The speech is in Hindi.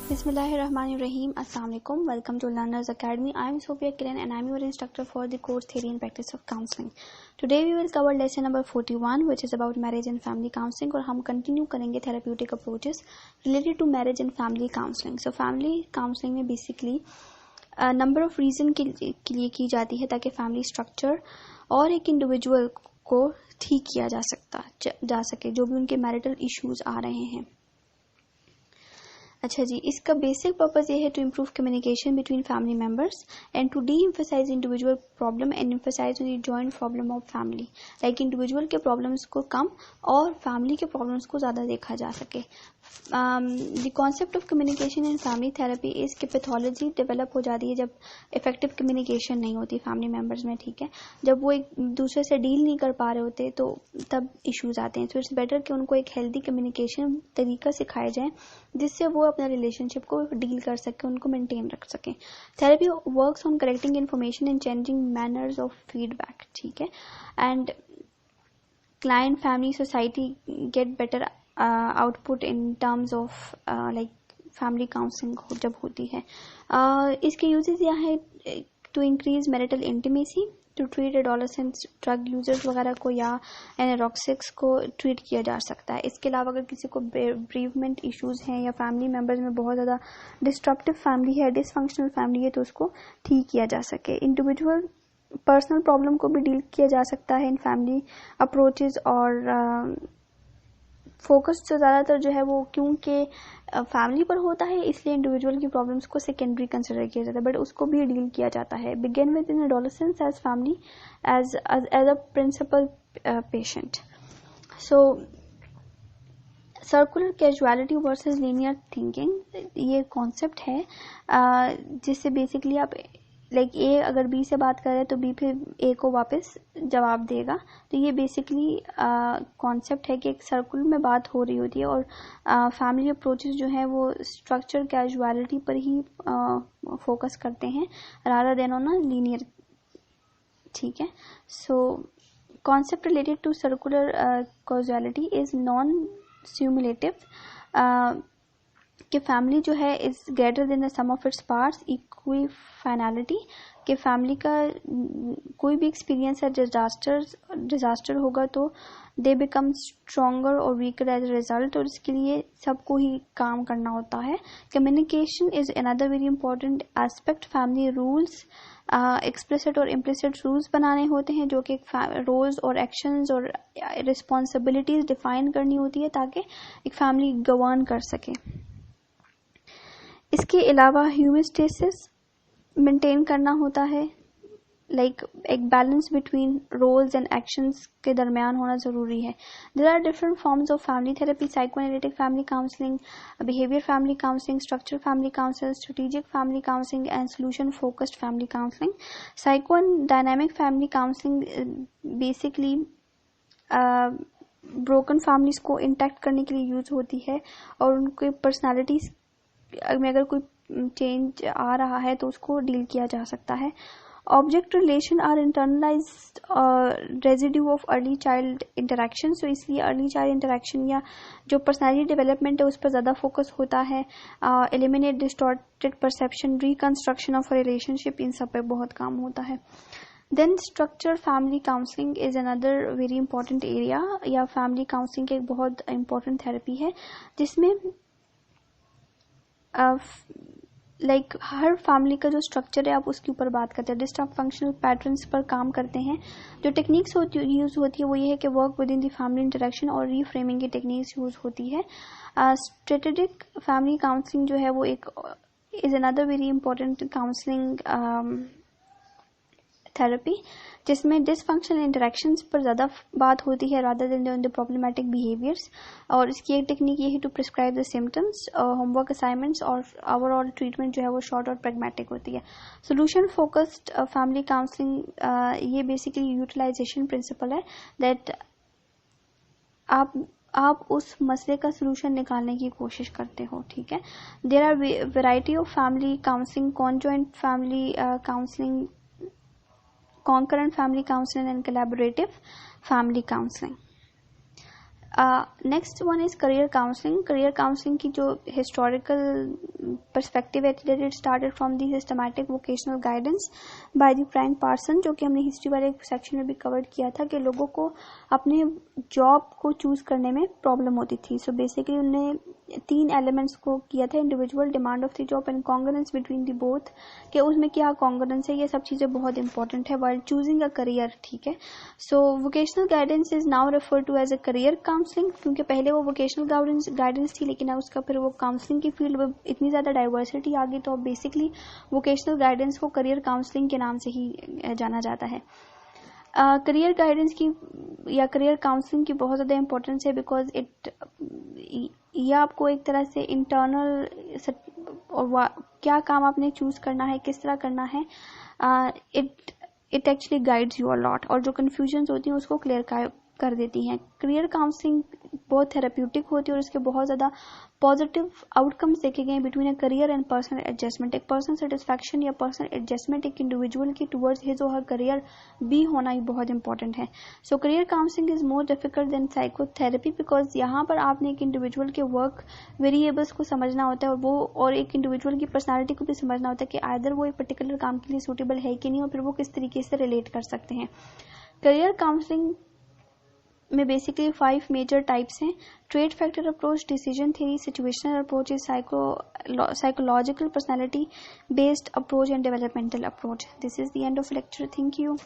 Bismillahirrahmanirrahim. Assalamualaikum. Welcome to Learners Academy. I am Sophia Kiran and I am your instructor for the course Theory and Practice of Counseling. Today we will cover lesson number 41 which is about marriage and family counseling और हम continue करेंगे therapeutic approaches related to marriage and family counseling. So family counseling में basically number of reason के लिए की जाती है ताकि family structure और एक individual को ठीक किया जा सके जो भी उनके marital issues आ रहे हैं. अच्छा जी, इसका बेसिक पर्पस ये है to improve communication between family members and to de emphasise individual problem and emphasise the joint problem of family. Like individual के प्रॉब्लम्स को कम और फैमिली के प्रॉब्लम्स को ज़्यादा देखा जा सके. The concept of communication in family therapy इसकी पैथोलॉजी डेवलप हो जाती है जब इफेक्टिव कम्युनिकेशन नहीं होती फैमिली मेंबर्स में. ठीक है, जब वो एक दूसरे से डील नहीं कर पा रहे होते तो तब इश्यूज आते हैं. सो इट्स बेटर कि उनको एक हेल्दी कम्युनिकेशन तरीका सिखाया जाए जिससे वो अपना रिलेशनशिप को डील कर सके, उनको मेंटेन रख सके. Therapy works on correcting information and changing manners of feedback. ठीक है, and client family society get better output in terms of like family counselling जब होती है. इसके यूजेस यह है to increase marital intimacy, to treat adolescents drug users वगैरह को या एनोरेक्सिक्स को ट्रीट किया जा सकता है. इसके अलावा अगर किसी को ब्रीवमेंट इश्यूज हैं या फैमिली मेंबर्स में बहुत ज़्यादा डिस्ट्रप्टिव फैमिली है, डिसफंक्शनल फैमिली है, तो उसको ठीक किया जा सके. इंडिविजुअल पर्सनल प्रॉब्लम को भी डील किया जा सकता है इन फैमिली अप्रोचेज. और फोकस जो ज़्यादातर जो है वो क्योंकि फैमिली पर होता है इसलिए इंडिविजुअल की प्रॉब्लम्स को सेकेंडरी कंसिडर किया जाता है, बट उसको भी डील किया जाता है. Begin with in adolescence as family as a principal patient. So circular causality versus linear thinking ये कॉन्सेप्ट है जिससे बेसिकली आप लाइक ए अगर बी से बात कर रहे हैं तो बी फिर ए को वापस जवाब देगा. तो ये बेसिकली कॉन्सेप्ट है कि एक सर्कुलर में बात हो रही होती है और फैमिली अप्रोचेस जो है वो स्ट्रक्चर कैजुअलिटी पर ही फोकस करते हैं rather than on a linear. ठीक है, so concept related to circular causality is non cumulative कि फैमिली जो है is greater than the sum of its parts. Equifinality कि फैमिली का कोई भी एक्सपीरियंस है डिजास्टर होगा तो दे बिकम स्ट्रोंगर और वीकर एज अ रिजल्ट, और इसके लिए सबको ही काम करना होता है. Communication is another very important aspect. Family rules explicit और इम्प्लिसिट रूल्स बनाने होते हैं जो कि रोल्स और एक्शंस और रिस्पॉन्सिबिलिटीज डिफाइन करनी होती है ताकि एक फैमिली गवर्न कर सके. इसके अलावा ह्यूमस्टेसिस मेंटेन करना होता है. लाइक एक balance between roles and actions के दरमियान होना ज़रूरी है. There are different forms of family therapy: psychoanalytic family counselling, behaviour family counselling, structure family counselling, strategic family counselling and solution focused family counselling. Psycho and dynamic family counselling basically broken families को इंटैक्ट करने के लिए यूज होती है और उनके पर्सनैलिटीज में अगर कोई चेंज आ रहा है तो उसको डील किया जा सकता है. Object relation are internalized residue of early child interaction. So इसलिए अर्ली चाइल्ड इंटरेक्शन या जो पर्सनैलिटी डेवलपमेंट है उस पर ज़्यादा फोकस होता है. Eliminate distorted perception, reconstruction of relationship, इन सब पे बहुत काम होता है. Then structure family counselling is another very important area या फैमिली काउंसलिंग एक बहुत इंपॉर्टेंट थेरेपी है जिसमें लाइक हर फैमिली का जो स्ट्रक्चर है आप उसके ऊपर बात करते हैं. डिस्फंक्शनल पैटर्न्स पर काम करते हैं. जो टेक्निक्स यूज होती है वो ये है कि work with in the family interaction और रीफ्रेमिंग की टेक्निक्स यूज होती है. स्ट्रेटेजिक फैमिली काउंसलिंग जो है वो एक is another very important counselling therapy जिसमें डिसफंक्शनल इंटरेक्शंस पर ज़्यादा बात होती है rather than the problematic behaviours. और इसकी एक टेक्निक ये है to prescribe the symptoms, homework assignments और ओवरऑल ट्रीटमेंट जो है वो शॉर्ट और प्रैग्मेटिक होती है. सोल्यूशन फोकस्ड फैमिली काउंसलिंग ये बेसिकली यूटिलाइजेशन प्रिंसिपल है दैट आप उस मसले का सोल्यूशन निकालने की कोशिश करते हो. ठीक है, there are variety of family counselling: conjoint family counselling, concurrent family counseling and collaborative family counseling. Next one is career counselling. Career counselling की जो हिस्टोरिकल पर्सपेक्टिव है, it started from the systematic vocational guidance by the Frank Parson, जो कि हमने हिस्ट्री वाले सेक्शन में भी कवर किया था कि लोगों को अपने जॉब को चूज करने में प्रॉब्लम होती थी. सो बेसिकली उन्होंने 3 एलिमेंट्स को किया था, individual, demand of the job and congruence between the both, कि उसमें क्या कॉन्ग्रुएंस है. ये सब चीजें बहुत इंपॉर्टेंट है व्हाइल चूजिंग अ करियर. ठीक है. So vocational guidance is now refer to as a career counselling, क्योंकि पहले वो वोकेशनल गाइडेंस थी, लेकिन अब उसका फिर वो काउंसलिंग की फील्ड में इतनी ज्यादा डाइवर्सिटी आ गई, तो अब बेसिकली वोकेशनल गाइडेंस को करियर काउंसलिंग के नाम से ही जाना जाता है. करियर गाइडेंस की या करियर काउंसलिंग की बहुत ज़्यादा इंपॉर्टेंस है, बिकॉज यह आपको एक तरह से इंटरनल क्या काम आपने चूज करना है, किस तरह करना है, it actually guides you a lot, और जो कन्फ्यूजन होती हैं उसको क्लियर कर देती हैं. करियर काउंसलिंग बहुत थेराप्यूटिक होती है और इसके बहुत ज़्यादा पॉजिटिव आउटकम्स देखे गए between a career and personal adjustment. एक पर्सनल सेटिस्फैक्शन या पर्सनल एडजस्टमेंट एक इंडिविजुअल की टुवर्ड्स हिज और हर करियर भी होना ही बहुत इंपॉर्टेंट है. So career counselling is more difficult than psychotherapy, because यहाँ पर आपने एक इंडिविजुअल के वर्क वेरिएबल्स को समझना होता है और एक इंडिविजुअल की पर्सनैलिटी को भी समझना होता है कि आइदर वो एक पर्टिकुलर काम के लिए सूटेबल है कि नहीं, और फिर वो किस तरीके से रिलेट कर सकते हैं. करियर काउंसलिंग में बेसिकली 5 मेजर टाइप्स हैं. Trait factor approach, decision theory, situational approach, psychological personality based approach and developmental approach. This is the end of lecture. Thank you.